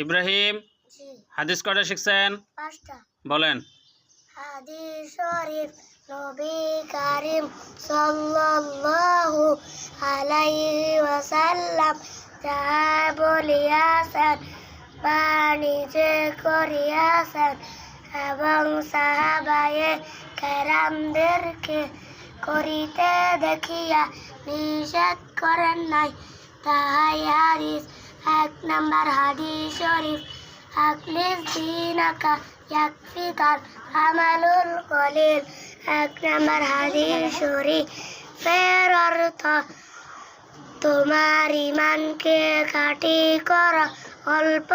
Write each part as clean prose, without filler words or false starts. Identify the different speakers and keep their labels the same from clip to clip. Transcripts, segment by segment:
Speaker 1: ইব্রাহিম
Speaker 2: জি
Speaker 1: হাদিস কয়টা শিখছেন?
Speaker 2: 5টা।
Speaker 1: বলেন।
Speaker 2: হাদিস শরীফ নবী করিম সাল্লাল্লাহু আলাইহি ওয়াসাল্লাম যাহা বলিয়াছেন বা নিজে করিয়াছেন এবং সাহাবায়ে কেরামদেরকে করিতে দেখিয়া নিষেধ করেন নাই, তাহাই হাদিস। 1 নম্বর হাদিস শরীফ আখলিস দীনাকা ইয়াকফিকাল আমালুল কলিল। 1 নম্বর হাদিস শরীফের অর্থ তোমার ঈমানকে খাঁটি কর, অল্প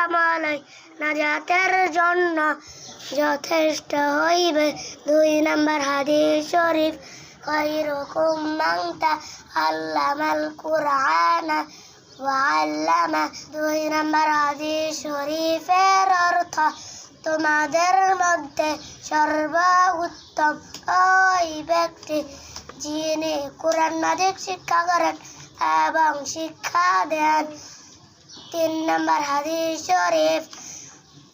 Speaker 2: আমলই নাজাতের জন্য যথেষ্ট হইবে। 2 নম্বর হাদিস শরীফ খায়রুকুম মান তাআল্লামাল কুরআনা ওয়া আল্লামা। 2 নম্বর হাদিস শরীফের অর্থ তোমাদের মধ্যে সর্বোত্তম ওই ব্যক্তি যিনি কুরআন মাজিদ শিক্ষা করেন এবং শিক্ষা দেন। 3 নম্বর হাদিস শরীফ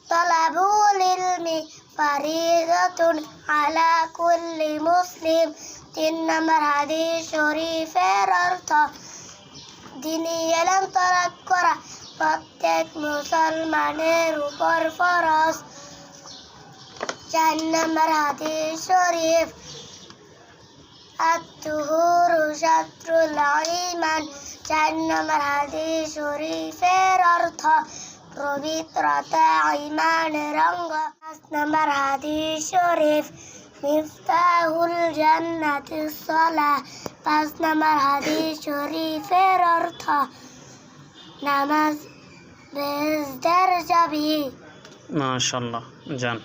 Speaker 2: তলাবুল ইলমি ফারিদাতুন আলা কুল্লি মুসলিম। 3 নম্বর হাদিস শরীফের অর্থ দ্বীনি ইলম তলব করা প্রত্যেক মুসলমানের উপর ফরজ। 4 নম্বর হাদিস শরীফ আত-তুহুরু শাত্রুল ঈমান। 4 নম্বর হাদিস শরীফের অর্থ পবিত্রতা ঈমানের অঙ্গ। 5 নম্বর হাদিস শরীফ মিফতাহুল জান্নাতিস সালাহ। 5 নম্বর হাদিস শরীফের অর্থ নামাজ বেহেশতের চাবি।
Speaker 1: মাশাআল্লাহ, যান।